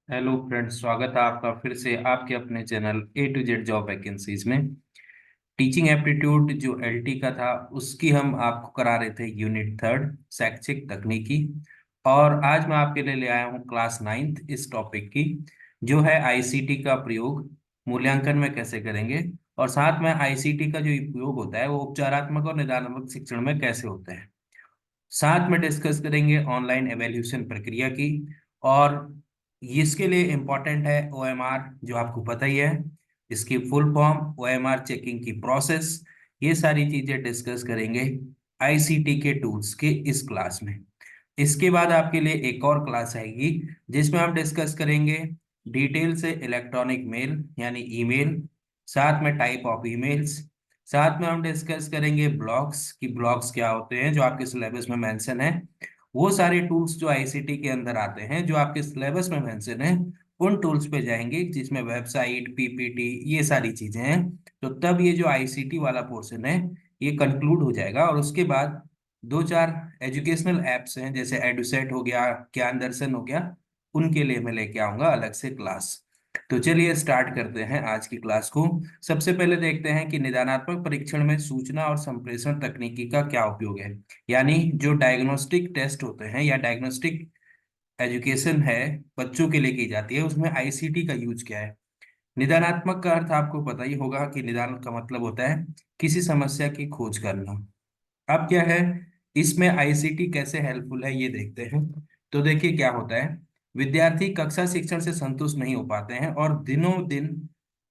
Hello friends, स्वागत है आपका फिर से आपके अपने channel A to Z job vacancies में। टीचिंग एप्टीट्यूड जो एलटी का था उसकी हम आपको करा रहे थे यूनिट थर्ड शैक्षिक तकनीकी। और आज मैं आपके लिए ले आया हूँ क्लास नाइन्थ इस टॉपिक की, जो है आईसीटी का प्रयोग मूल्यांकन में कैसे करेंगे। और साथ में आईसीटी का जो उपयोग होता है वो उपचारात्मक और निदानात्मक शिक्षण में कैसे होता है। साथ में डिस्कस करेंगे ऑनलाइन एवेल्यूशन प्रक्रिया की। और इसके लिए इम्पोर्टेंट है ओएमआर, जो आपको पता ही है, इसकी फुल फॉर्म ओएमआर चेकिंग की प्रोसेस। ये सारी चीजें डिस्कस करेंगे आईसीटी के टूल्स के इस क्लास में। इसके बाद आपके लिए एक और क्लास आएगी जिसमें हम डिस्कस करेंगे डिटेल से इलेक्ट्रॉनिक मेल यानी ईमेल, साथ में टाइप ऑफ ईमेल्स। साथ में हम डिस्कस करेंगे ब्लॉग्स कि ब्लॉग्स क्या होते हैं जो आपके सिलेबस में मेंशन है। वो सारे टूल्स जो आईसीटी के अंदर आते हैं जो आपके सिलेबस में मेंशन है, उन टूल्स पे जाएंगे जिसमें वेबसाइट पीपीटी ये सारी चीजें हैं। तो तब ये जो आईसीटी वाला पोर्शन है ये कंक्लूड हो जाएगा। और उसके बाद दो चार एजुकेशनल एप्स हैं जैसे एडुसेट हो गया, ज्ञान दर्शन हो गया, उनके लिए मैं लेके आऊंगा अलग से क्लास। तो चलिए स्टार्ट करते हैं आज की क्लास को। सबसे पहले देखते हैं कि निदानात्मक परीक्षण में सूचना और संप्रेषण तकनीकी का क्या उपयोग है। यानी जो डायग्नोस्टिक टेस्ट होते हैं या डायग्नोस्टिक एजुकेशन है बच्चों के लिए की जाती है, उसमें आईसीटी का यूज क्या है। निदानात्मक का अर्थ आपको पता ही होगा कि निदान का मतलब होता है किसी समस्या की खोज करना। अब क्या है, इसमें आईसीटी कैसे हेल्पफुल है ये देखते हैं। तो देखिए क्या होता है, विद्यार्थी कक्षा शिक्षण से संतुष्ट नहीं हो पाते हैं और दिनों दिन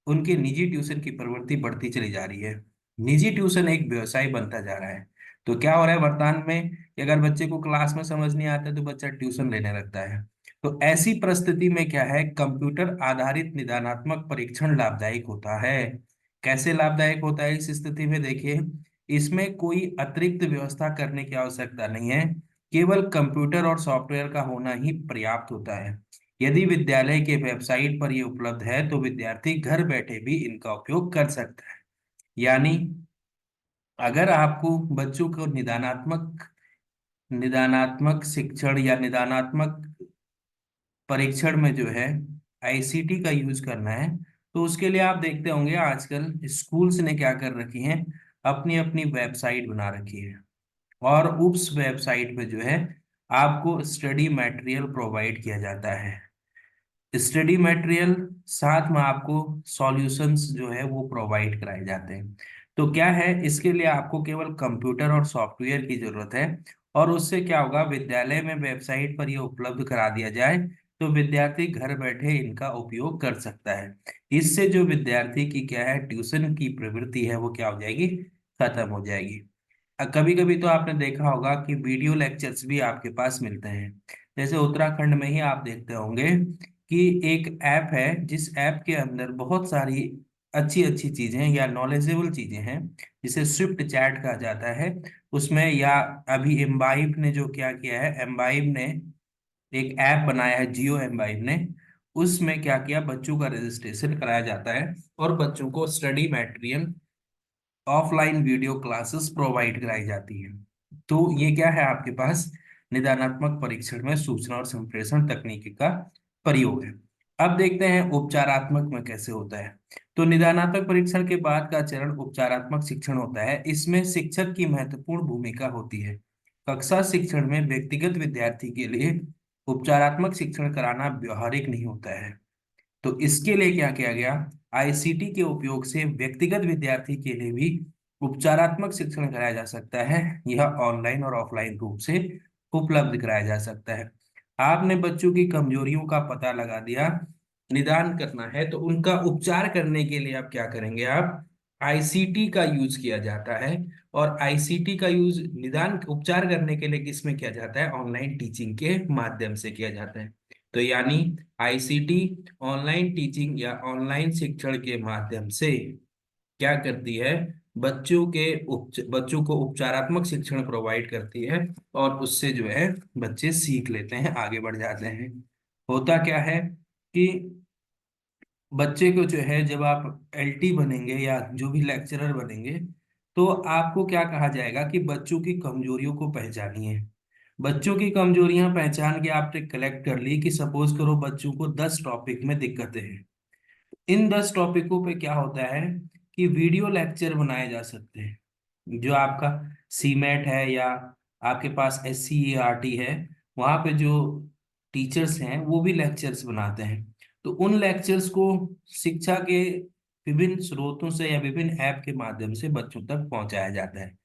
उनकी निजी ट्यूशन की प्रवृत्ति बढ़ती चली जा रही है। निजी ट्यूशन एक व्यवसाय बनता जा रहा है। तो क्या हो रहा है वर्तमान में कि अगर बच्चे को क्लास में समझ नहीं आता है तो बच्चा ट्यूशन लेने लगता है। तो ऐसी परिस्थिति में क्या है, कंप्यूटर आधारित निदानात्मक परीक्षण लाभदायक होता है। कैसे लाभदायक होता है इस स्थिति में देखिए, इसमें कोई अतिरिक्त व्यवस्था करने की आवश्यकता नहीं है। केवल कंप्यूटर और सॉफ्टवेयर का होना ही पर्याप्त होता है। यदि विद्यालय के वेबसाइट पर ये उपलब्ध है तो विद्यार्थी घर बैठे भी इनका उपयोग कर सकता है। यानी अगर आपको बच्चों को निदानात्मक निदानात्मक शिक्षण या निदानात्मक परीक्षण में जो है आईसीटी का यूज करना है, तो उसके लिए आप देखते होंगे आजकल स्कूल्स ने क्या कर रखी हैं, अपनी अपनी वेबसाइट बना रखी है। और उस वेबसाइट पे जो है आपको स्टडी मटेरियल प्रोवाइड किया जाता है। स्टडी मटेरियल साथ में आपको सॉल्यूशंस जो है वो प्रोवाइड कराए जाते हैं। तो क्या है, इसके लिए आपको केवल कंप्यूटर और सॉफ्टवेयर की जरूरत है। और उससे क्या होगा, विद्यालय में वेबसाइट पर ये उपलब्ध करा दिया जाए तो विद्यार्थी घर बैठे इनका उपयोग कर सकता है। इससे जो विद्यार्थी की क्या है ट्यूशन की प्रवृत्ति है वो क्या हो जाएगी, खत्म हो जाएगी। कभी कभी तो आपने देखा होगा कि वीडियो लेक्चर्स भी आपके पास मिलते हैं। जैसे उत्तराखंड में ही आप देखते होंगे कि एक ऐप है जिस ऐप के अंदर बहुत सारी अच्छी अच्छी चीजें या नॉलेजेबल चीजें हैं, जिसे स्विफ्ट चैट कहा जाता है उसमें। या अभी एम्बाइब ने जो क्या किया है, एम्बाइब ने एक ऐप बनाया है, जियो एम्बाइब ने। उसमें क्या किया, बच्चों का रजिस्ट्रेशन कराया जाता है और बच्चों को study material offline video classes provide कराई जाती है। तो ये क्या है आपके पास, निदानात्मक परीक्षण में सूचना और संप्रेषण तकनीकी का प्रयोग है। अब देखते हैं उपचारात्मक में कैसे होता है। तो निदानात्मक परीक्षण के बाद का चरण उपचारात्मक शिक्षण होता है। इसमें शिक्षक की महत्वपूर्ण भूमिका होती है। कक्षा शिक्षण में व्यक्तिगत विद्यार्थी के लिए उपचारात्मक शिक्षण कराना व्यवहारिक नहीं होता है। तो इसके लिए क्या किया गया, आईसीटी के उपयोग से व्यक्तिगत विद्यार्थी के लिए भी उपचारात्मक शिक्षण कराया जा सकता है। यह ऑनलाइन और ऑफलाइन रूप से उपलब्ध कराया जा सकता है। आपने बच्चों की कमजोरियों का पता लगा दिया, निदान करना है तो उनका उपचार करने के लिए आप क्या करेंगे, आप आईसीटी का यूज किया जाता है। और आईसीटी का यूज निदान उपचार करने के लिए किसमें किया जाता है, ऑनलाइन टीचिंग के माध्यम से किया जाता है। तो यानी आईसीटी ऑनलाइन टीचिंग या ऑनलाइन शिक्षण के माध्यम से क्या करती है, बच्चों को उपचारात्मक शिक्षण प्रोवाइड करती है। और उससे जो है बच्चे सीख लेते हैं, आगे बढ़ जाते हैं। होता क्या है कि बच्चे को जो है जब आप एलटी बनेंगे या जो भी लेक्चरर बनेंगे, तो आपको क्या कहा जाएगा कि बच्चों की कमजोरियों को पहचानिए, बच्चों की कमजोरियां पहचान के आपने कलेक्ट कर ली कि सपोज करो बच्चों को 10 टॉपिक में दिक्कतें हैं। इन 10 टॉपिकों पे क्या होता है कि वीडियो लेक्चर बनाए जा सकते हैं। जो आपका सीमेट है या आपके पास SCERT है, वहाँ पे जो टीचर्स हैं वो भी लेक्चर्स बनाते हैं। तो उन लेक्चर्स को शिक्षा के विभिन्न स्रोतों से या विभिन्न ऐप के माध्यम से बच्चों तक पहुंचाया जाता है।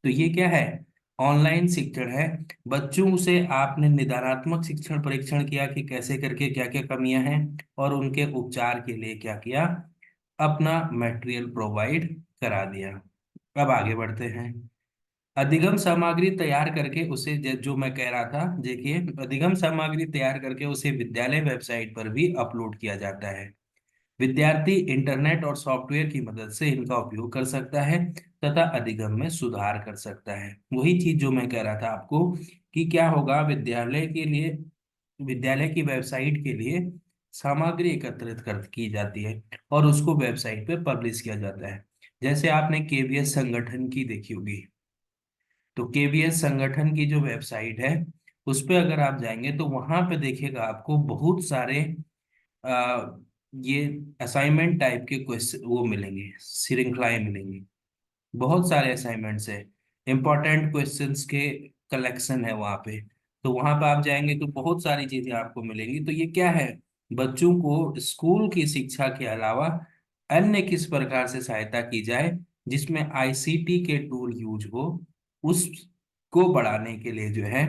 तो ये क्या है? ऑनलाइन शिक्षण है। बच्चों से आपने निदानात्मक शिक्षण परीक्षण किया कि कैसे करके क्या क्या कमियां हैं, और उनके उपचार के लिए क्या किया, अपना मटेरियल प्रोवाइड करा दिया। अब आगे बढ़ते हैं। अधिगम सामग्री तैयार करके उसे जो मैं कह रहा था, देखिए, अधिगम सामग्री तैयार करके उसे विद्यालय वेबसाइट पर भी अपलोड किया जाता है। विद्यार्थी इंटरनेट और सॉफ्टवेयर की मदद से इनका उपयोग कर सकता है तथा अधिगम में सुधार कर सकता है। वही चीज जो मैं कह रहा था आपको कि क्या होगा, विद्यालय के लिए, विद्यालय की वेबसाइट के लिए सामग्री एकत्रित कर की जाती है और उसको वेबसाइट पे पब्लिश किया जाता है। जैसे आपने KVS संगठन की देखी होगी, तो KVS संगठन की जो वेबसाइट है उस पे अगर आप जाएंगे तो वहां पे देखिएगा आपको बहुत सारे आ, ये असाइनमेंट टाइप के क्वेश्चन वो मिलेंगे, श्रृंखलाएं मिलेंगी। बहुत सारे असाइनमेंट्स है, इंपॉर्टेंट क्वेश्चंस के कलेक्शन है वहाँ पे। तो वहां पे आप जाएंगे तो बहुत सारी चीजें आपको मिलेंगी। तो ये क्या है, बच्चों को स्कूल की शिक्षा के अलावा अन्य किस प्रकार से सहायता की जाए जिसमें ICT के टूल यूज हो, उसको बढ़ाने के लिए जो है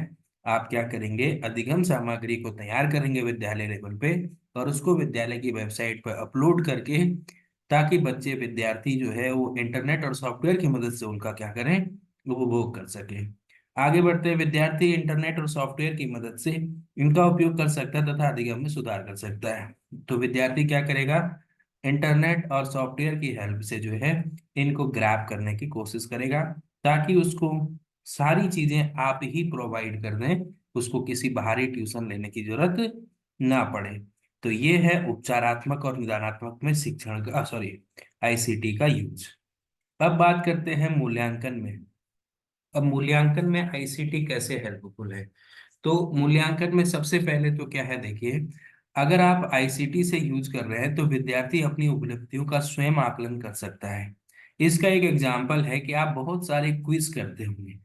आप क्या करेंगे, अधिगम सामग्री को तैयार करेंगे विद्यालय लेवल पे और उसको विद्यालय की वेबसाइट पर अपलोड करके, ताकि बच्चे विद्यार्थी जो है वो इंटरनेट और सॉफ्टवेयर की मदद से उनका क्या करें, उपभोग कर सके। आगे बढ़ते हैं। विद्यार्थी इंटरनेट और सॉफ्टवेयर की मदद से इनका उपयोग कर सकता है तथा अधिगम में सुधार कर सकता है। तो विद्यार्थी क्या करेगा, इंटरनेट और सॉफ्टवेयर की हेल्प से जो है इनको ग्रैब करने की कोशिश करेगा, ताकि उसको सारी चीजें आप ही प्रोवाइड कर दें, उसको किसी बाहरी ट्यूशन लेने की जरूरत ना पड़े। तो ये है उपचारात्मक और निदानात्मक में शिक्षण का, सॉरी, ICT का यूज। अब बात करते हैं मूल्यांकन में। अब मूल्यांकन में ICT कैसे हेल्पफुल है? तो मूल्यांकन में सबसे पहले तो क्या है, देखिए, अगर आप ICT से यूज कर रहे हैं तो विद्यार्थी अपनी उपलब्धियों का स्वयं आकलन कर सकता है। इसका एक एग्जाम्पल है कि आप बहुत सारे क्विज करते होंगे।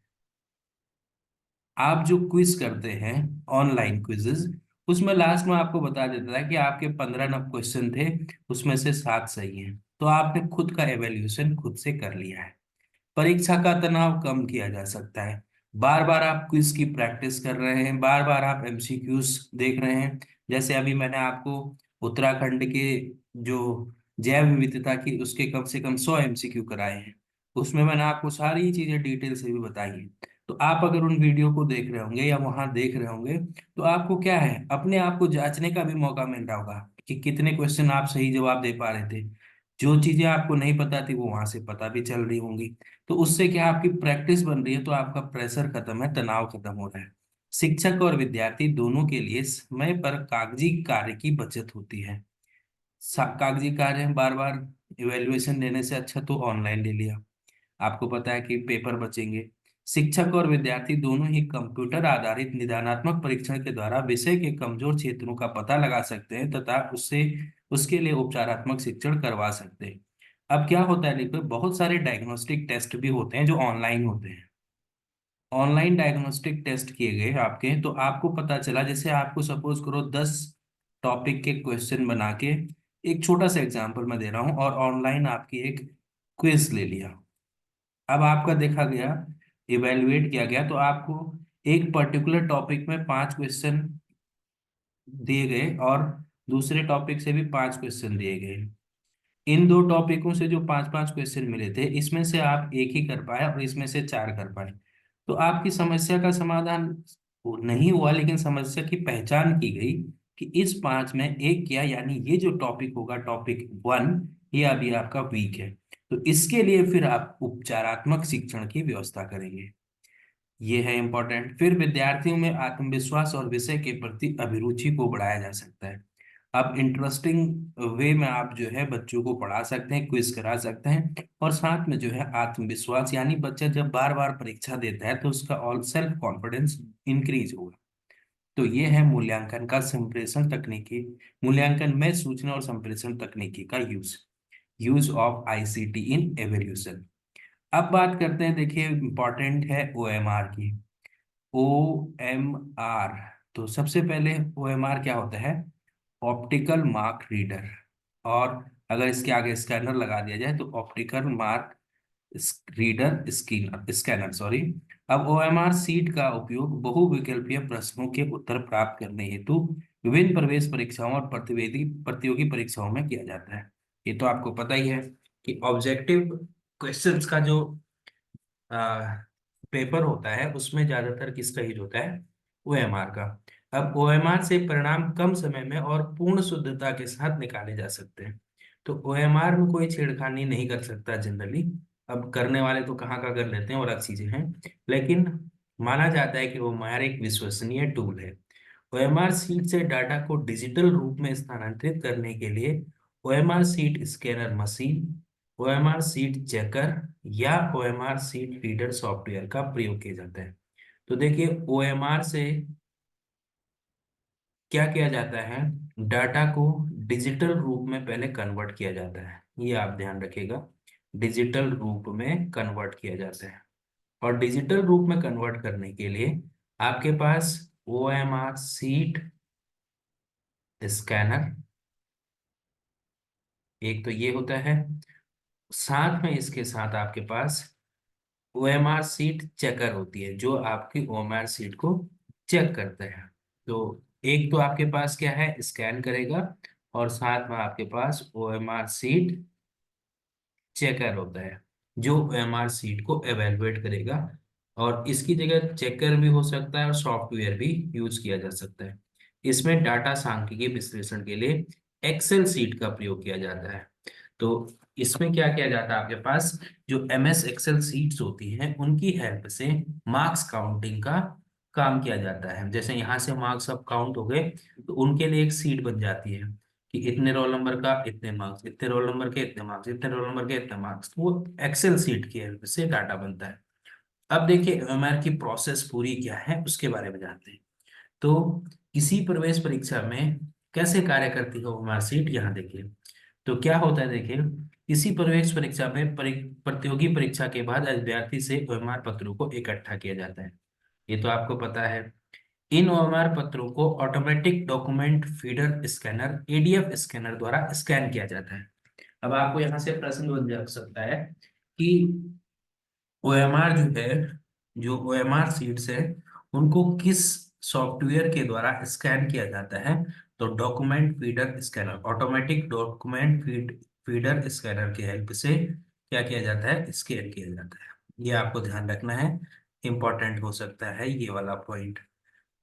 आप जो क्विज करते हैं, ऑनलाइन क्विजेस, उसमें लास्ट में आपको बता देता है कि आपके 15 क्वेश्चन थे, उसमें से 7 सही हैं। तो आपने खुद का एवेल्यूशन खुद से कर लिया है। परीक्षा का तनाव कम किया जा सकता है। बार बार आप क्विज की प्रैक्टिस कर रहे हैं, बार बार आप MCQs देख रहे हैं। जैसे अभी मैंने आपको उत्तराखंड के जो जैव विविधता की उसके कम से कम 100 MCQ कराए हैं। उसमें मैंने आपको सारी चीजें डिटेल से भी बताई हैं। तो आप अगर उन वीडियो को देख रहे होंगे या वहां देख रहे होंगे, तो आपको क्या है, अपने आप को जांचने का भी मौका मिल रहा होगा कि कितने क्वेश्चन आप सही जवाब दे पा रहे थे। जो चीजें आपको नहीं पता थी वो वहां से पता भी चल रही होंगी। तो उससे क्या, आपकी प्रैक्टिस बन रही है, तो आपका प्रेशर खत्म है, तनाव खत्म हो रहा है। शिक्षक और विद्यार्थी दोनों के लिए समय पर कागजी कार्य की बचत होती है। कागजी कार्य बार बार इवेल्युएशन लेने से अच्छा तो ऑनलाइन ले लिया। आपको पता है कि पेपर बचेंगे। शिक्षक और विद्यार्थी दोनों ही कंप्यूटर आधारित निदानात्मक परीक्षण के द्वारा विषय के कमजोर क्षेत्रों का पता लगा सकते हैं तथा उससे उसके लिए उपचारात्मक शिक्षण करवा सकते हैं। अब क्या होता है, देखो, बहुत सारे डायग्नोस्टिक टेस्ट भी होते हैं जो ऑनलाइन होते हैं। ऑनलाइन डायग्नोस्टिक टेस्ट किए गए आपके, तो आपको पता चला, जैसे आपको सपोज करो 10 टॉपिक के क्वेश्चन बना के, एक छोटा सा एग्जांपल मैं दे रहा हूँ, और ऑनलाइन आपकी एक क्विज ले लिया। अब आपका देखा गया, इवेलुएट किया गया, तो आपको एक पर्टिकुलर टॉपिक में 5 क्वेश्चन दिए गए और दूसरे टॉपिक से भी 5 क्वेश्चन दिए गए। इन दो टॉपिकों से जो 5 5 क्वेश्चन मिले थे, इसमें से आप एक ही कर पाए और इसमें से 4 कर पाए। तो आपकी समस्या का समाधान नहीं हुआ, लेकिन समस्या की पहचान की गई कि इस 5 में एक क्या, यानी ये जो टॉपिक होगा, टॉपिक 1, ये अभी आपका वीक है। तो इसके लिए फिर आप उपचारात्मक शिक्षण की व्यवस्था करेंगे। ये है इंपॉर्टेंट। फिर विद्यार्थियों में आत्मविश्वास और विषय के प्रति अभिरुचि को बढ़ाया जा सकता है। आप इंटरेस्टिंग वे में आप जो है बच्चों को पढ़ा सकते हैं, क्विज करा सकते हैं, और साथ में जो है आत्मविश्वास, यानी बच्चा जब बार बार परीक्षा देता है तो उसका ऑल सेल्फ कॉन्फिडेंस इंक्रीज होगा। तो ये है मूल्यांकन का संप्रेषण तकनीकी, मूल्यांकन में सूचना और संप्रेषण तकनीकी का use, use of ICT in evaluation. अब बात करते हैं, देखिए इंपॉर्टेंट है ओएमआर की। ओएमआर, तो सबसे पहले ओएमआर क्या होता है? Optical mark reader. और अगर इसके आगे स्कैनर लगा दिया जाए तो optical mark reader scanner, sorry. अब ओएमआर सीट का उपयोग बहुविकल्पीय प्रश्नों के उत्तर प्राप्त करने हेतु विभिन्न प्रवेश परीक्षाओं और प्रतिवेदी प्रतियोगी परीक्षाओं में किया जाता है। ये तो आपको पता ही है कि ऑब्जेक्टिव क्वेश्चंस का जो पेपर होता है उसमें ज्यादातर किसका यूज होता है? ओएमआर का। अब ओएमआर से परिणाम कम समय में और पूर्ण शुद्धता के साथ निकाले जा सकते हैं। तो ओएमआर में कोई छेड़खानी नहीं कर सकता जनरली। अब करने वाले तो कहाँ का कर लेते हैं और अलग चीजें हैं, लेकिन माना जाता है कि ओएमआर एक विश्वसनीय टूल है। ओएमआर सीट से डाटा को डिजिटल रूप में स्थानांतरित करने के लिए OMR sheet scanner machine, OMR sheet checker या ओएमआर सीट रीडर सॉफ्टवेयर का प्रयोग किया जाता है। तो देखिए ओएमआर से क्या किया जाता है? डाटा को डिजिटल रूप में पहले कन्वर्ट किया जाता है, ये आप ध्यान रखिएगा। डिजिटल रूप में कन्वर्ट किया जाता है, और डिजिटल रूप में कन्वर्ट करने के लिए आपके पास ओएमआर सीट स्कैनर एक तो ये होता है, साथ में इसके साथ आपके पास ओएमआर सीट चेकर होती है जो आपकी ओएमआर सीट को चेक करते हैं। तो एक तो आपके पास क्या है, स्कैन करेगा, और साथ में आपके पास ओएमआर सीट चेकर होता है जो ओएमआर सीट को एवेलुएट करेगा। और इसकी जगह चेकर भी हो सकता है और सॉफ्टवेयर भी यूज किया जा सकता है। इसमें डाटा सांख्यिकीय विश्लेषण के लिए एक्सेल सीट का प्रयोग किया जाता है। तो इसमें क्या किया जाता है, आपके पास जो एमएस एक्सेल सीट्स होती हैं उनकी हेल्प से मार्क्स काउंटिंग का काम किया जाता है। जैसे यहाँ से मार्क्स अब काउंट हो गए तो उनके लिए एक सीट बन जाती है कि इतने रोल नंबर का इतने मार्क्स, इतने रोल नंबर के इतने मार्क्स, इतने रोल नंबर के इतने मार्क्स, वो एक्सेल सीट की हेल्प से डाटा बनता है। अब देखिए एमआर की प्रोसेस पूरी क्या है उसके बारे में जानते हैं। तो किसी प्रवेश परीक्षा में कैसे कार्य करती है एमआर सीट, यहाँ देखिए। तो क्या होता है, देखिए किसी प्रवेश परीक्षा में प्रतियोगी परीक्षा के बाद अभ्यर्थी से ओएमआर पत्रों को इकट्ठा किया जाता है, ये तो आपको पता है। इन ओएमआर पत्रों को automatic document feeder scanner ADF scanner द्वारा स्कैन किया जाता है। अब आपको यहाँ से प्रश्न बन जा सकता है कि ओएमआर जो है, जो ओएमआर सीट्स है, उनको किस सॉफ्टवेयर के द्वारा स्कैन किया जाता है? तो document feeder scanner, automatic document feeder scanner की हेल्प से क्या किया जाता है? स्कैन किया जाता है। ये आपको ध्यान रखना है, इंपॉर्टेंट हो सकता है ये वाला पॉइंट।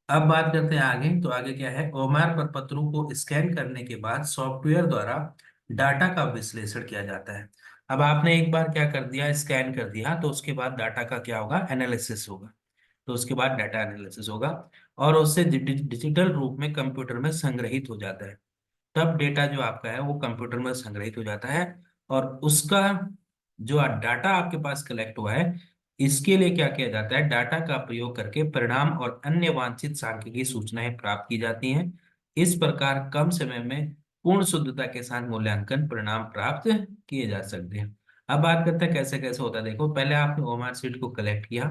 अब बात करते हैं आगे, तो आगे क्या है, ओएमआर पर पत्रों को स्कैन करने के बाद सॉफ्टवेयर द्वारा डाटा का विश्लेषण किया जाता है। अब आपने एक बार क्या कर दिया, स्कैन कर दिया, तो उसके बाद डाटा का क्या होगा? एनालिसिस होगा। तो उसके बाद डाटा एनालिसिस होगा और उससे डिजिटल रूप में कंप्यूटर में संग्रहित हो जाता है। तब डेटा जो आपका है वो कंप्यूटर में संग्रहित हो जाता है, और उसका जो डाटा आपके पास कलेक्ट हुआ है, इसके लिए क्या किया जाता है? डाटा का प्रयोग करके परिणाम और अन्य वांछित सांख्यिकीय सूचनाएं प्राप्त की जाती हैं। इस प्रकार कम समय में पूर्ण शुद्धता के साथ मूल्यांकन परिणाम प्राप्त किए जा सकते हैं। अब बात करते हैं कैसे कैसे होता है। देखो पहले आपने ओएमआर सीट को कलेक्ट किया,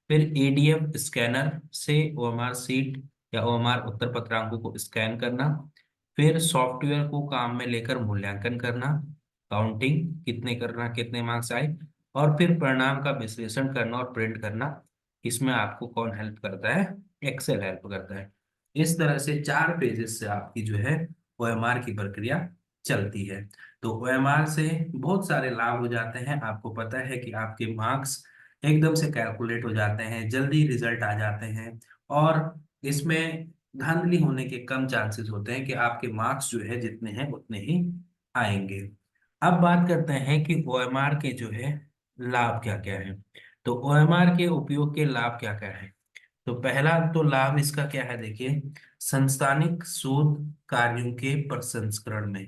फिर एडीएफ स्कैनर से ओएमआर सीट या ओएमआर उत्तर पत्रांकों को स्कैन करना, फिर सॉफ्टवेयर को काम में लेकर मूल्यांकन करना, काउंटिंग कितने करना, कितने मार्क्स आए, और फिर परिणाम का विश्लेषण करना और प्रिंट करना। इसमें आपको कौन हेल्प करता है? एक्सेल हेल्प करता है। इस तरह से 4 पेजेस से आपकी जो है ओएमआर की प्रक्रिया चलती है। तो ओएमआर से बहुत सारे लाभ हो जाते हैं। आपको पता है कि आपके मार्क्स एकदम से कैलकुलेट हो जाते हैं, जल्दी रिजल्ट आ जाते हैं, और इसमें धांधली होने के कम चांसेस होते हैं कि आपके मार्क्स जो है जितने हैं उतने ही आएंगे। अब बात करते हैं कि ओएमआर के जो है लाभ क्या क्या है। तो ओएमआर के उपयोग के लाभ क्या क्या है? तो पहला तो लाभ इसका क्या है देखिए, संस्थानिक शोध कार्यों के प्रसंस्करण में।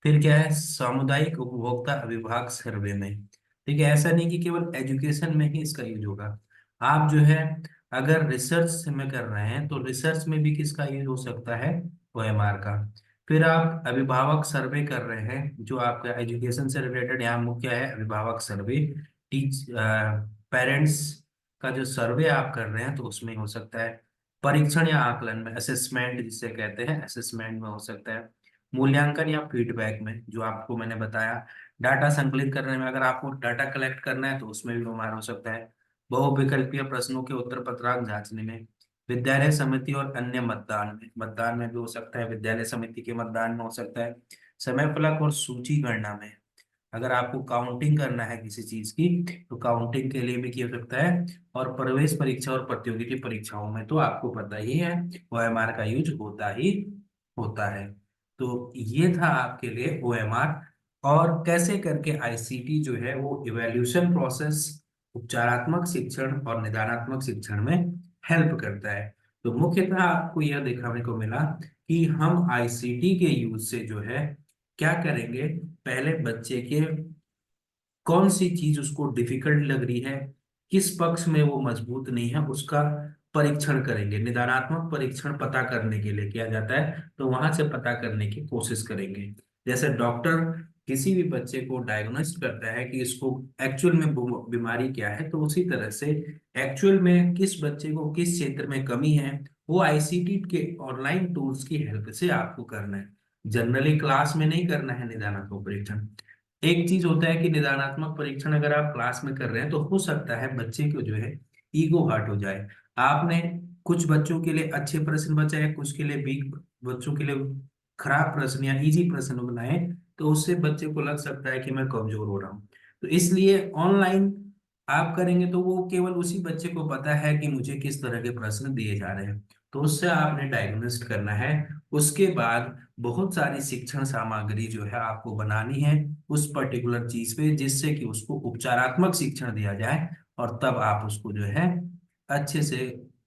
फिर क्या है, सामुदायिक उपभोक्ता अभिभाग सर्वे में। ठीक है, ऐसा नहीं कि केवल एजुकेशन में ही इसका यूज होगा। आप जो है अगर रिसर्च में कर रहे हैं तो रिसर्च में भी किसका यूज हो सकता है, ओएमआर का। फिर आप अभिभावक सर्वे कर रहे हैं, जो आपका एजुकेशन से रिलेटेड यहाँ मुख्य है अभिभावक सर्वे। टीच पेरेंट्स का जो सर्वे आप कर रहे हैं तो उसमें हो सकता है। परीक्षण या आकलन में, असेसमेंट जिसे कहते हैं, असेसमेंट में हो सकता है। मूल्यांकन या फीडबैक में, जो आपको मैंने बताया। डाटा संकलित करने में, अगर आपको डाटा कलेक्ट करना है तो उसमें भी व्यवहार हो सकता है। बहुविकल्पीय प्रश्नों के उत्तर पत्रांक जांचने में। विद्यालय समिति और अन्य मतदान में, मतदान में भी हो सकता है, विद्यालय समिति के मतदान में हो सकता है। समय फलक और सूची गणना में, अगर आपको काउंटिंग करना है किसी चीज की तो काउंटिंग के लिए भी किया सकता है। और प्रवेश परीक्षा और प्रतियोगिता परीक्षाओं में तो आपको पता ही है ओएमआर का यूज होता है। तो ये था आपके लिए ओएमआर, और कैसे करके आईसीटी जो है वो इवैल्यूएशन प्रोसेस, उपचारात्मक शिक्षण और निदानात्मक शिक्षण में हेल्प करता है। तो मुख्यतः आपको यह देखने को मिला कि हम आईसीटी के यूज से जो है क्या करेंगे, पहले बच्चे के कौन सी चीज उसको डिफिकल्ट लग रही है, किस पक्ष में वो मजबूत नहीं है, उसका परीक्षण करेंगे। निदानात्मक परीक्षण पता करने के लिए किया जाता है, तो वहां से पता करने की कोशिश करेंगे। जैसे डॉक्टर किसी भी बच्चे को डायग्नोस्ट करता है कि इसको एक्चुअल में बीमारी क्या है, तो उसी तरह से एक्चुअल में किस बच्चे को किस क्षेत्र में कमी है, वो आईसीटी के ऑनलाइन टूल्स की हेल्प से आपको करना है। जनरली क्लास में नहीं करना है निदानात्मक परीक्षण। एक चीज होता है कि निदानात्मक परीक्षण अगर आप क्लास में कर रहे हैं तो हो सकता है बच्चे को जो है ईगो हर्ट हो जाए। आपने कुछ बच्चों के लिए अच्छे प्रश्न बचाए, कुछ के लिए वीक, बच्चों के लिए खराब प्रश्न या इजी प्रश्न बनाए, तो उससे बच्चे को लग सकता है कि मैं कमजोर हो रहा हूँ। तो इसलिए ऑनलाइन आप करेंगे तो वो केवल उसी बच्चे को पता है कि मुझे किस तरह के प्रश्न दिए जा रहे हैं, तो उससे आपने डायग्नोस्ट करना है। उसके बाद बहुत सारी शिक्षण सामग्री जो है आपको बनानी है उस पर्टिकुलर चीज पे, जिससे कि उसको उपचारात्मक शिक्षण दिया जाए, और तब आप उसको जो है अच्छे से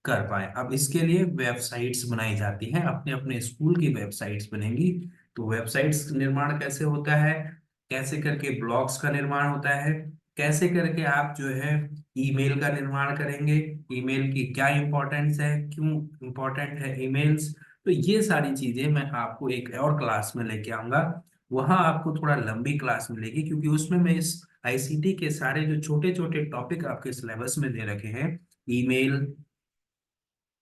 कर पाए। अब इसके लिए वेबसाइट्स बनाई जाती हैं, अपने अपने स्कूल की वेबसाइट्स बनेंगी। तो वेबसाइट्स निर्माण कैसे होता है, कैसे करके ब्लॉग्स का निर्माण होता है, कैसे करके आप जो है ईमेल का निर्माण करेंगे, ईमेल की क्या इंपॉर्टेंस है, क्यों इंपॉर्टेंट है ईमेल्स। तो ये सारी चीजें मैं आपको एक और क्लास में लेके आऊंगा। वहां आपको थोड़ा लंबी क्लास मिलेगी, क्योंकि उसमें मैं इस आईसीटी के सारे जो छोटे छोटे टॉपिक आपके सिलेबस में दे रखे हैं, ईमेल,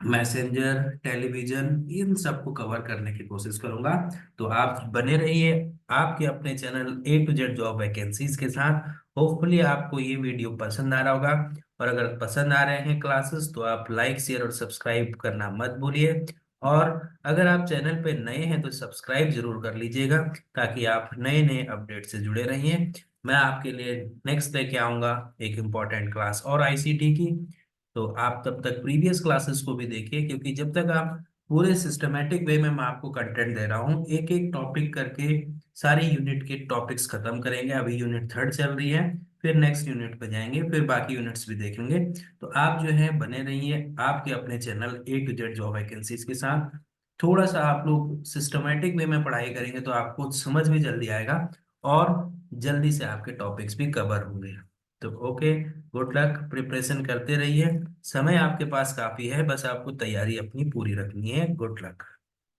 मैसेंजर, टेलीविजन, इन सबको कवर करने की कोशिश करूंगा। तो आप बने रहिए आपके अपने channel A to Z job vacancies के साथ। होपफुली आपको ये वीडियो पसंद आ रहा होगा, और अगर पसंद आ रहे हैं क्लासेस तो आप लाइक शेयर और सब्सक्राइब करना मत भूलिए। और अगर आप चैनल पे नए हैं तो सब्सक्राइब जरूर कर लीजिएगा, ताकि आप नए नए अपडेट से जुड़े रहिए। मैं आपके लिए नेक्स्ट लेके आऊंगा एक इम्पोर्टेंट क्लास और आईसीटी की। तो आप तब तक प्रीवियस क्लासेस को भी देखिए, क्योंकि जब तक आप पूरे सिस्टमेटिक वे में मैं आपको कंटेंट दे रहा हूँ, एक एक टॉपिक करके सारी यूनिट के टॉपिक्स खत्म करेंगे। अभी यूनिट थर्ड चल रही है, फिर नेक्स्ट यूनिट पे जाएंगे, फिर बाकी यूनिट्स भी देखेंगे। तो आप जो है बने रहिए आपके अपने channel A to Z job vacancies के साथ। थोड़ा सा आप लोग सिस्टमेटिक वे में पढ़ाई करेंगे तो आपको समझ भी जल्दी आएगा, और जल्दी से आपके टॉपिक्स भी कवर होंगे। तो ओके, गुड लक, प्रिपरेशन करते रहिए। समय आपके पास काफी है, बस आपको तैयारी अपनी पूरी रखनी है। Good luck.